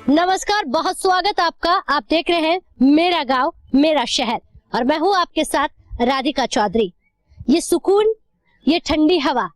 नमस्कार, बहुत स्वागत आपका। आप देख रहे हैं मेरा गांव मेरा शहर और मैं हूं आपके साथ राधिका चौधरी। ये सुकून, ये ठंडी हवा,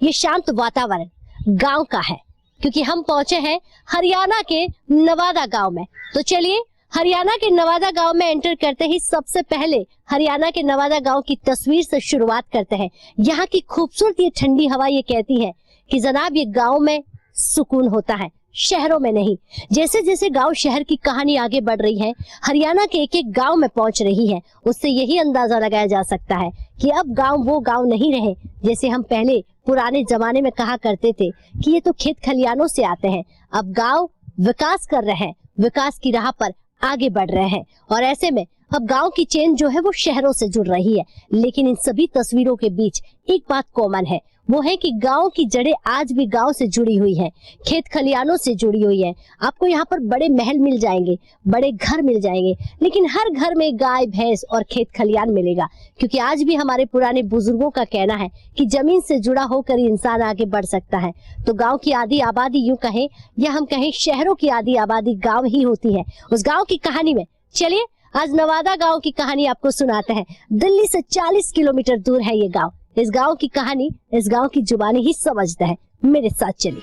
ये शांत वातावरण गांव का है, क्योंकि हम पहुंचे हैं हरियाणा के नवादा गांव में। तो चलिए हरियाणा के नवादा गांव में एंटर करते ही सबसे पहले हरियाणा के नवादा गांव की तस्वीर से शुरुआत करते हैं। यहाँ की खूबसूरत ये ठंडी हवा ये कहती है कि जनाब ये गांव में सुकून होता है, शहरों में नहीं। जैसे जैसे गांव शहर की कहानी आगे बढ़ रही है, हरियाणा के एक एक गांव में पहुंच रही है, उससे यही अंदाजा लगाया जा सकता है कि अब गांव वो गांव नहीं रहे जैसे हम पहले पुराने जमाने में कहा करते थे कि ये तो खेत खलियानों से आते हैं। अब गांव विकास कर रहे हैं, विकास की राह पर आगे बढ़ रहे हैं और ऐसे में अब गांव की चेन जो है वो शहरों से जुड़ रही है। लेकिन इन सभी तस्वीरों के बीच एक बात कॉमन है, वो है कि गांव की जड़ें आज भी गांव से जुड़ी हुई हैं, खेत खलियानों से जुड़ी हुई है। आपको यहाँ पर बड़े महल मिल जाएंगे, बड़े घर मिल जाएंगे, लेकिन हर घर में गाय भैंस और खेत खलियान मिलेगा, क्योंकि आज भी हमारे पुराने बुजुर्गों का कहना है कि जमीन से जुड़ा होकर इंसान आगे बढ़ सकता है। तो गाँव की आधी आबादी यूं कहें या हम कहें शहरों की आधी आबादी गाँव ही होती है। उस गाँव की कहानी में चलिए आज नवादा गांव की कहानी आपको सुनाते हैं। दिल्ली से 40 किलोमीटर दूर है ये गांव। इस गांव की कहानी इस गांव की जुबानी ही समझते हैं। मेरे साथ चलिए।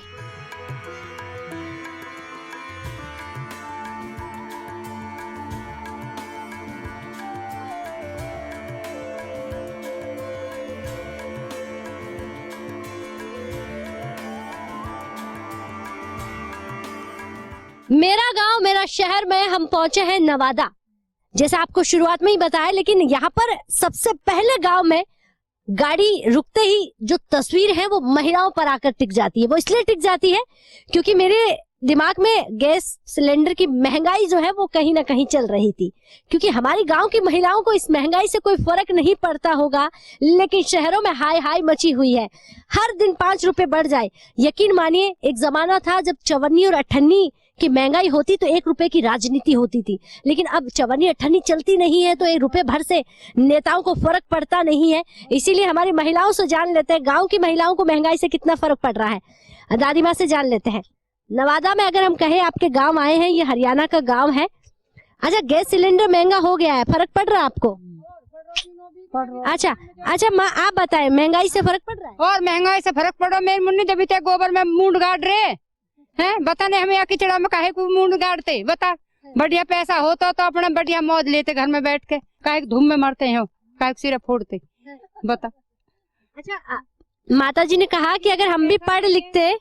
मेरा गांव मेरा शहर में हम पहुंचे हैं नवादा। जैसे आपको शुरुआत में ही बताया, लेकिन यहाँ पर सबसे पहले गांव में गाड़ी रुकते ही जो तस्वीर है वो महिलाओं पर आकर टिक जाती है। वो इसलिए टिक जाती है क्योंकि मेरे दिमाग में गैस सिलेंडर की महंगाई जो है वो कहीं ना कहीं चल रही थी, क्योंकि हमारी गांव की महिलाओं को इस महंगाई से कोई फर्क नहीं पड़ता होगा, लेकिन शहरों में हाय हाय मची हुई है। हर दिन 5 रुपए बढ़ जाए। यकीन मानिए एक जमाना था जब चवन्नी और अठन्नी की महंगाई होती तो 1 रुपए की राजनीति होती थी, लेकिन अब चवन्नी अठन्नी चलती नहीं है तो 1 रुपए भर से नेताओं को फर्क पड़ता नहीं है। इसीलिए हमारी महिलाओं से जान लेते हैं गांव की महिलाओं को महंगाई से कितना फर्क पड़ रहा है। दादी माँ से जान लेते हैं। नवादा में अगर हम कहें आपके गांव आए हैं, ये हरियाणा का गांव है। अच्छा, गैस सिलेंडर महंगा हो गया है, फर्क पड़ रहा है आपको? अच्छा माँ आप बताएं, महंगाई से फर्क पड़ रहा है? और महंगाई से फर्क पड़ रहा है। मेरी मुन्नी जब तक गोबर में मूंड गाड़ रहे हैं, बता नहीं हमें किचड़ा में काहे को मूंड गाड़ते, बता। बढ़िया पैसा होता तो अपना बढ़िया मौज लेते घर में बैठ के, काहे धूम में मरते हैं, काहे सिर फोड़ते, बता। अच्छा, माता जी ने कहा कि अगर हम भी पढ़ लेते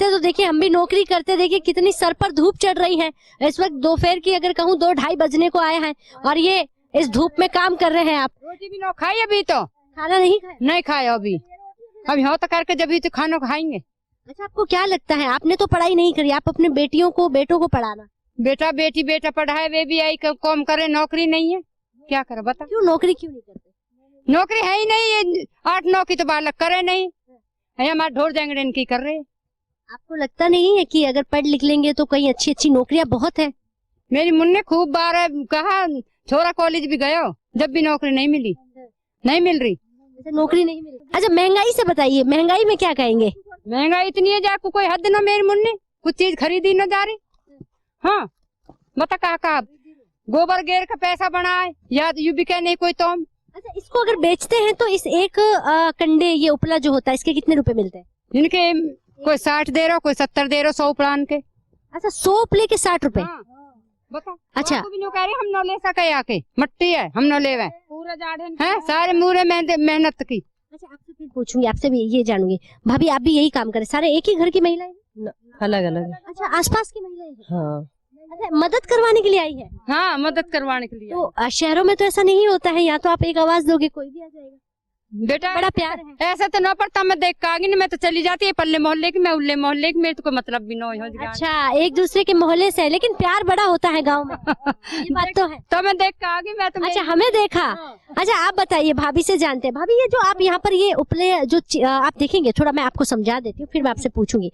तो देखिए हम भी नौकरी करते। देखिए कितनी सर पर धूप चढ़ रही है इस वक्त, दोपहर की अगर कहूँ 2-2:30 बजने को आए हैं और ये इस धूप में काम कर रहे हैं। आप रोटी भी ना खाई अभी? तो खाना नहीं खाया अभी हो तो करके जब तो खाना खाएंगे। अच्छा, आपको क्या लगता है, आपने तो पढ़ाई नहीं करी, आप अपने बेटों को पढ़ाना। बेटा पढ़ाए, वे भी आई काम करे, नौकरी नहीं है, क्या करे बता। क्यों नौकरी क्यों नहीं करते? नौकरी है ही नहीं, 8-9 की तो बालक करे नहीं, हमारे ढोर जाएंगे की कर रहे। आपको लगता नहीं है कि अगर पढ़ लिख लेंगे तो कहीं अच्छी नौकरियां बहुत है? मेरी मुन्ने खूब बार कहा, छोरा कॉलेज भी गयो, जब भी नौकरी नहीं मिल रही। नौकरी नहीं मिली। अच्छा, महंगाई से बताइए, महंगाई में क्या कहेंगे? महंगाई इतनी है जा कोई हद ना। मेरी मुन्ने कुछ चीज खरीदी न जा रही। हाँ बता, कहा गोबर गेर का पैसा बनाए या यू भी क्या नहीं कोई तो। अच्छा, इसको अगर बेचते हैं तो इस एक कंडे ये उपला जो होता है इसके कितने रुपए मिलते हैं? इनके कोई 60 दे रहा, कोई 70 दे रहा, 100 प्लान के। अच्छा, 100 उपले के 60 रुपए? हाँ, बता। अच्छा, भी कह रहे हम न ले सके, आके मट्टी है हम न ले पूरा जाड़े हैं, सारे मूरे मेहनत की। अच्छा, आपसे फिर पूछूंगी, आपसे भी ये जानूंगी। भाभी आप भी यही काम करे? सारे एक ही घर की महिलाएं? अलग अलग। अच्छा, आसपास की महिलाएं? हाँ। अच्छा, मदद करवाने के लिए आई है? हाँ, मदद करवाने के लिए। तो शहरों में तो ऐसा नहीं होता है, यहाँ तो आप एक आवाज दोगे कोई भी आ जाएगा। बेटा बड़ा प्यार है। ऐसा तो ना पड़ता, मैं देख का नहीं, मैं तो चली जाती है पल्ले मोहल्ले की, मैं उल्ले मोहल्ले की, मेरे तो कोई मतलब भी नहीं हो। अच्छा, एक दूसरे के मोहल्ले से, लेकिन प्यार बड़ा होता है गांव में। ये बात तो है। तो मैं देख का आगे मैं तो। अच्छा, हमें देखा। अच्छा, आप बताइए, भाभी से जानते हैं। भाभी, ये जो आप यहाँ पर ये उपले जो आप देखेंगे, थोड़ा मैं आपको समझा देती हूँ, फिर मैं आपसे पूछूंगी।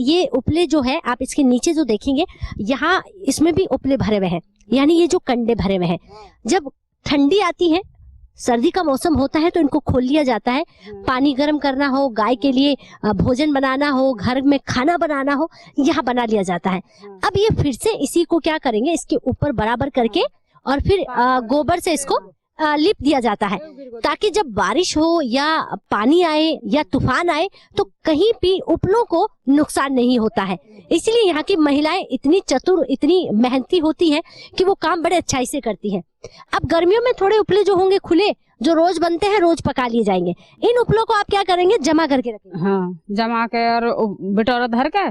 ये उपले जो है आप इसके नीचे जो देखेंगे, यहाँ इसमें भी उपले भरे हुए हैं, यानी ये जो कंडे भरे हुए हैं। जब ठंडी आती है, सर्दी का मौसम होता है तो इनको खोल लिया जाता है। पानी गर्म करना हो, गाय के लिए भोजन बनाना हो, घर में खाना बनाना हो, यहाँ बना लिया जाता है। अब ये फिर से इसी को क्या करेंगे, इसके ऊपर बराबर करके और फिर गोबर से इसको लिप दिया जाता है, ताकि जब बारिश हो या पानी आए या तूफान आए तो कहीं भी उपलों को नुकसान नहीं होता है। इसलिए यहाँ की महिलाएं इतनी चतुर, इतनी मेहनती होती हैं कि वो काम बड़े अच्छाई से करती हैं। अब गर्मियों में थोड़े उपले जो होंगे खुले, जो रोज बनते हैं, रोज पका लिए जाएंगे। इन उपलों को आप क्या करेंगे, जमा करके रखेंगे। हाँ, जमा के और बिटोरा धर के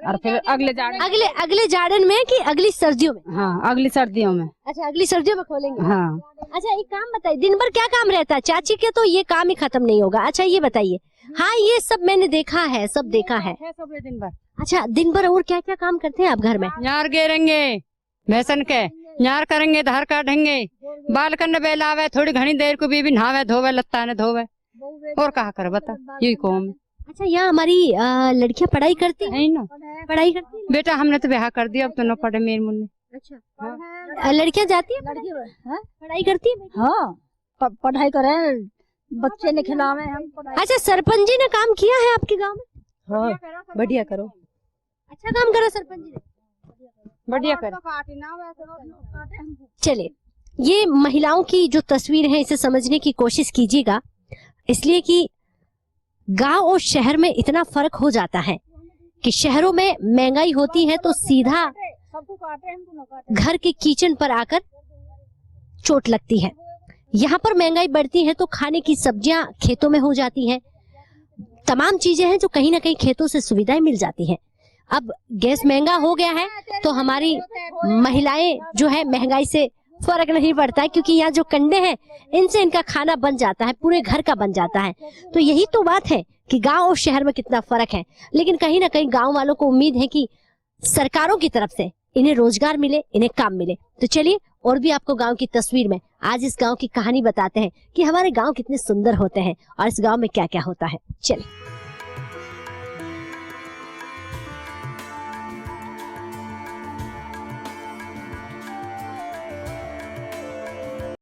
और फिर अगले जाड़न में कि अगली सर्दियों में? हाँ, अगली सर्दियों में। अच्छा, अगली सर्दियों में खोलेंगे। हाँ। अच्छा, एक काम बताइए, दिन भर क्या काम रहता है चाची के? तो ये काम ही खत्म नहीं होगा। अच्छा ये बताइए, हाँ ये सब मैंने देखा है, सब देखा है। दिन भर। अच्छा, दिन भर और क्या क्या काम करते हैं आप घर में? नार गेरेंगे भैंसन के, नार करेंगे, धार काटेंगे, बाल करने बेलावे, थोड़ी घनी देर को भी नहावे धोवे, लत्ता ने धोवे, और कहा कर बता, यही काम। अच्छा, यहाँ हमारी लड़कियाँ पढ़ाई करती हैं ना? पढ़ाई करती हैं? बेटा हमने तो ब्याह कर दिया, अब तो न पढ़े मेरी मुन्नी। अच्छा, लड़कियाँ जाती है पढ़ाई करती है? हाँ, पढ़ाई करें, बच्चे ने खिलावे हम। अच्छा, सरपंच जी ने काम किया है आपके गांव में? हाँ, बढ़िया करो। अच्छा काम करा सरपंच जी ने, बढ़िया कर। चले, ये महिलाओं की जो तस्वीर है इसे समझने की कोशिश कीजिएगा, इसलिए कि गांव और शहर में इतना फर्क हो जाता है कि शहरों में महंगाई होती है तो सीधा घर के किचन पर आकर चोट लगती है। यहाँ पर महंगाई बढ़ती है तो खाने की सब्जियां खेतों में हो जाती हैं, तमाम चीजें हैं जो कहीं ना कहीं खेतों से सुविधाएं मिल जाती हैं। अब गैस महंगा हो गया है तो हमारी महिलाएं जो है महंगाई से फर्क नहीं पड़ता है, क्योंकि यहाँ जो कंडे हैं इनसे इनका खाना बन जाता है, पूरे घर का बन जाता है। तो यही तो बात है कि गांव और शहर में कितना फर्क है। लेकिन कहीं ना कहीं गांव वालों को उम्मीद है कि सरकारों की तरफ से इन्हें रोजगार मिले, इन्हें काम मिले। तो चलिए और भी आपको गांव की तस्वीर में आज इस गांव की कहानी बताते हैं कि हमारे गांव कितने सुंदर होते हैं और इस गांव में क्या क्या होता है। चलिए।